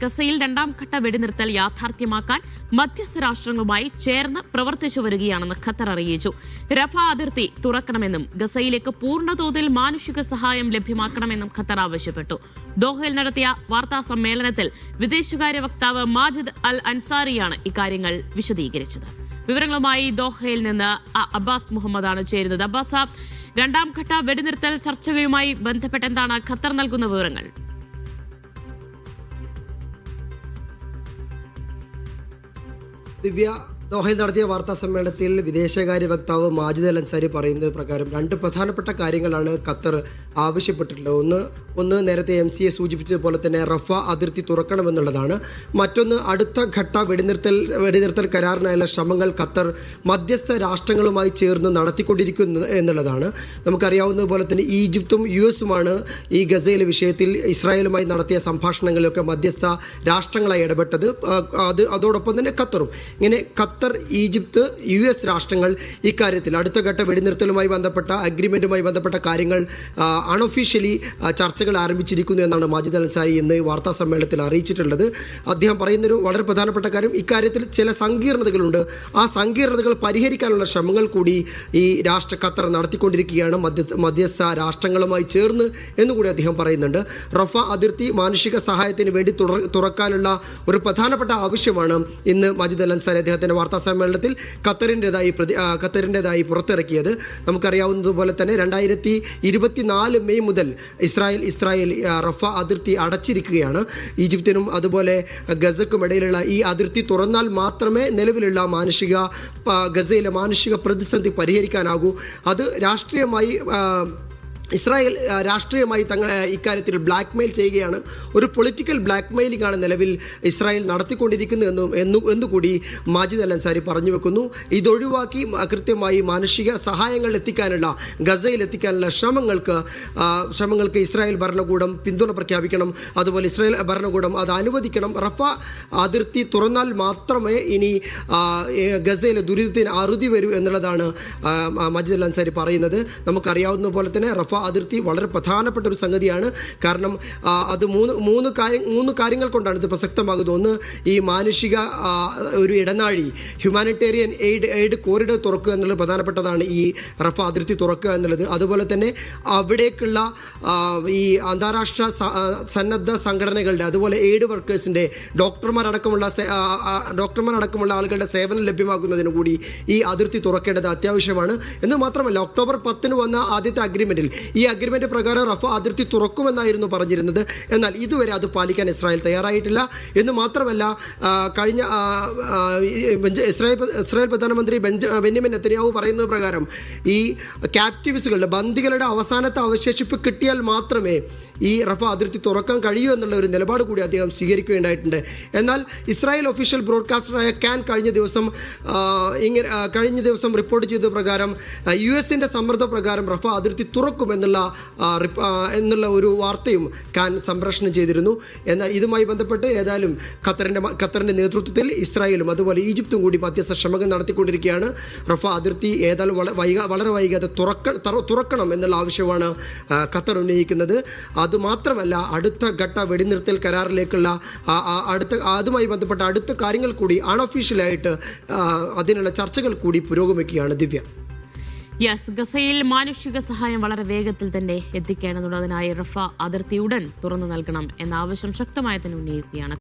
ഗസയിൽ രണ്ടാം ഘട്ട വെടിനിർത്തൽ യാഥാർത്ഥ്യമാക്കാൻ മധ്യസ്ഥ രാഷ്ട്രങ്ങളുമായി ചേർന്ന് പ്രവർത്തിച്ചു വരികയാണെന്ന് ഖത്തർ അറിയിച്ചു. റഫ അതിർത്തി തുറക്കണമെന്നും ഗസയിലേക്ക് പൂർണ്ണതോതിൽ മാനുഷിക സഹായം ലഭ്യമാക്കണമെന്നും ഖത്തർ ആവശ്യപ്പെട്ടു. ദോഹയിൽ നടത്തിയ വാർത്താ സമ്മേളനത്തിൽ വിദേശകാര്യ വക്താവ് മാജിദ് അൽ അൻസാരിയാണ് ഇക്കാര്യങ്ങൾ വിശദീകരിച്ചത്. വിവരങ്ങളുമായി ദോഹയിൽ നിന്ന് അബ്ബാസ് മുഹമ്മദാണ് ചേരുന്നത്. അബ്ബാസ്, രണ്ടാം ഘട്ട വെടിനിർത്തൽ ചർച്ചകളുമായി ബന്ധപ്പെട്ട് എന്താണ് ഖത്തർ നൽകുന്ന വിവരങ്ങൾ? ദിവ്യ, ദോഹയിൽ നടത്തിയ വാർത്താ സമ്മേളനത്തിൽ വിദേശകാര്യ വക്താവ് മാജിദ് അൽ അൻസാരി പറയുന്നത് പ്രകാരം രണ്ട് പ്രധാനപ്പെട്ട കാര്യങ്ങളാണ് ഖത്തർ ആവശ്യപ്പെട്ടിട്ടുള്ളത്. ഒന്ന് നേരത്തെ MCA സൂചിപ്പിച്ചതുപോലെ തന്നെ റഫ അതിർത്തി തുറക്കണമെന്നുള്ളതാണ്. മറ്റൊന്ന് അടുത്ത ഘട്ട വെടിനിർത്തൽ കരാറിനായുള്ള ശ്രമങ്ങൾ ഖത്തർ മധ്യസ്ഥ രാഷ്ട്രങ്ങളുമായി ചേർന്ന് നടത്തിക്കൊണ്ടിരിക്കുന്നു എന്നുള്ളതാണ്. നമുക്കറിയാവുന്നതുപോലെ തന്നെ ഈജിപ്തും US-ഉമാണ് ഈ ഗസയിലെ വിഷയത്തിൽ ഇസ്രായേലുമായി നടത്തിയ സംഭാഷണങ്ങളിലൊക്കെ മധ്യസ്ഥ രാഷ്ട്രങ്ങളായി ഇടപെട്ടത്. അതോടൊപ്പം തന്നെ ഖത്തറും. ഇങ്ങനെ ഖത്തർ, ഈജിപ്ത്, US രാഷ്ട്രങ്ങൾ ഇക്കാര്യത്തിൽ അടുത്ത ഘട്ട വെടിനിർത്തലുമായി ബന്ധപ്പെട്ട അഗ്രിമെൻറ്റുമായി ബന്ധപ്പെട്ട കാര്യങ്ങൾ അൺഒഫീഷ്യലി ചർച്ചകൾ ആരംഭിച്ചിരിക്കുന്നു എന്നാണ് മാജിദ് അൽ അൻസാരി ഇന്ന് വാർത്താ സമ്മേളനത്തിൽ അറിയിച്ചിട്ടുള്ളത്. അദ്ദേഹം പറയുന്നൊരു വളരെ പ്രധാനപ്പെട്ട കാര്യം, ഇക്കാര്യത്തിൽ ചില സങ്കീർണതകളുണ്ട്. ആ സങ്കീർണതകൾ പരിഹരിക്കാനുള്ള ശ്രമങ്ങൾ കൂടി ഈ ഖത്തർ നടത്തിക്കൊണ്ടിരിക്കുകയാണ് മധ്യസ്ഥ രാഷ്ട്രങ്ങളുമായി ചേർന്ന് എന്നുകൂടി അദ്ദേഹം പറയുന്നുണ്ട്. റഫ അതിർത്തി മാനുഷിക സഹായത്തിന് വേണ്ടി തുറക്കാനുള്ള ഒരു പ്രധാനപ്പെട്ട ആവശ്യമാണ് ഇന്ന് മാജിദ് അൽ അൻസാരി അദ്ദേഹത്തിൻ്റെ വാർത്താ സമ്മേളനത്തിൽ ഖത്തറിൻ്റെതായി പുറത്തിറക്കിയത്. നമുക്കറിയാവുന്നതുപോലെ തന്നെ 2024 മെയ് മുതൽ ഇസ്രായേൽ റഫ അതിർത്തി അടച്ചിരിക്കുകയാണ്. ഈജിപ്തിനും അതുപോലെ ഗസക്കും ഇടയിലുള്ള ഈ അതിർത്തി തുറന്നാൽ മാത്രമേ നിലവിലുള്ള ഗസയിലെ മാനുഷിക പ്രതിസന്ധി പരിഹരിക്കാനാകൂ. അത് ഇസ്രായേൽ രാഷ്ട്രീയമായി ഇക്കാര്യത്തിൽ ബ്ലാക്ക് മെയിൽ ചെയ്യുകയാണ്. ഒരു പൊളിറ്റിക്കൽ ബ്ലാക്ക് മെയിലിംഗ് ആണ് നിലവിൽ ഇസ്രായേൽ നടത്തിക്കൊണ്ടിരിക്കുന്നു എന്നുകൂടി മാജിദ് അൽ അൻസാരി പറഞ്ഞു വെക്കുന്നു. ഇതൊഴിവാക്കി കൃത്യമായി മാനുഷിക സഹായങ്ങൾ ഗസയിൽ എത്തിക്കാനുള്ള ശ്രമങ്ങൾക്ക് ഇസ്രായേൽ ഭരണകൂടം പിന്തുണ പ്രഖ്യാപിക്കണം. അതുപോലെ ഇസ്രായേൽ ഭരണകൂടം അത് അനുവദിക്കണം. റഫ അതിർത്തി തുറന്നാൽ മാത്രമേ ഇനി ഗസയിലെ ദുരിതത്തിന് അറുതി വരൂ എന്നുള്ളതാണ് മാജിദ് അൽ അൻസാരി പറയുന്നത്. നമുക്കറിയാവുന്ന പോലെ തന്നെ റഫ അതിർത്തി വളരെ പ്രധാനപ്പെട്ട ഒരു സംഗതിയാണ്. കാരണം അത് മൂന്ന് കാര്യങ്ങൾ കൊണ്ടാണ് ഇത് പ്രസക്തമാകുന്നത്. ഒന്ന്, ഈ മാനുഷിക ഒരു ഇടനാഴി, ഹ്യൂമാനിറ്റേറിയൻ എയ്ഡ് കോറിഡോർ തുറക്കുക എന്നുള്ളത് പ്രധാനപ്പെട്ടതാണ്. ഈ റഫ അതിർത്തി തുറക്കുക എന്നുള്ളത്. അതുപോലെ തന്നെ അവിടേക്കുള്ള ഈ അന്താരാഷ്ട്ര സന്നദ്ധ സംഘടനകളുടെ, അതുപോലെ എയ്ഡ് വർക്കേഴ്സിൻ്റെ, ഡോക്ടർമാരടക്കമുള്ള ആളുകളുടെ സേവനം ലഭ്യമാക്കുന്നതിന് കൂടി ഈ അതിർത്തി തുറക്കേണ്ടത് അത്യാവശ്യമാണ്. എന്ന് മാത്രമല്ല, ഒക്ടോബർ 10 വന്ന ആദ്യത്തെ അഗ്രിമെൻറ്റിൽ ഈ അഗ്രിമെൻ്റ് പ്രകാരം റഫ അതിർത്തി തുറക്കുമെന്നായിരുന്നു പറഞ്ഞിരുന്നത്. എന്നാൽ ഇതുവരെ അത് പാലിക്കാൻ ഇസ്രായേൽ തയ്യാറായിട്ടില്ല. എന്ന് മാത്രമല്ല, കഴിഞ്ഞ ഇസ്രായേൽ പ്രധാനമന്ത്രി ബെന്യാമിൻ നെതന്യാഹു പറയുന്നത് പ്രകാരം ഈ ക്യാപ്റ്റീവ്സുകളുടെ, ബന്ദികളുടെ അവസാനത്തെ അവശേഷിപ്പ് കിട്ടിയാൽ മാത്രമേ ഈ റഫ അതിർത്തി തുറക്കാൻ കഴിയൂ എന്നുള്ള ഒരു നിലപാട് കൂടി അദ്ദേഹം സ്വീകരിക്കുകയുണ്ടായിട്ടുണ്ട്. എന്നാൽ ഇസ്രായേൽ ഒഫീഷ്യൽ ബ്രോഡ്കാസ്റ്ററായ കാൻ കഴിഞ്ഞ ദിവസം റിപ്പോർട്ട് ചെയ്ത പ്രകാരം US-ന്റെ സമ്മർദ്ദപ്രകാരം റഫ അതിർത്തി എന്നുള്ള ഒരു വാർത്തയും കാൻ സംപ്രേഷണം ചെയ്തിരുന്നു. എന്നാൽ ഇതുമായി ബന്ധപ്പെട്ട് ഏതായാലും ഖത്തറിൻ്റെ നേതൃത്വത്തിൽ ഇസ്രായേലും അതുപോലെ ഈജിപ്തും കൂടി മധ്യസ്ഥ ശ്രമങ്ങൾ നടത്തിക്കൊണ്ടിരിക്കുകയാണ്. റഫ അതിർത്തി ഏതായാലും വളരെ വൈകാതെ തുറക്കണം എന്നുള്ള ആവശ്യമാണ് ഖത്തർ ഉന്നയിക്കുന്നത്. അതുമാത്രമല്ല, അടുത്ത ഘട്ട വെടിനിർത്തൽ കരാറിലേക്കുള്ള അതുമായി ബന്ധപ്പെട്ട അടുത്ത കാര്യങ്ങൾ കൂടി അൺഒഫീഷ്യലായിട്ട് അതിനുള്ള ചർച്ചകൾ കൂടി പുരോഗമിക്കുകയാണ്. ദിവ്യ, ഗസയിൽ മാനുഷിക സഹായം വളരെ വേഗത്തിൽ തന്നെ എത്തിക്കേണ്ടതുണ്ട്. അതിനായി റഫ അതിർത്തി ഉടൻ തുറന്നു നൽകണം എന്ന ആവശ്യം ശക്തമായി തന്നെ ഉന്നയിക്കുകയാണ്.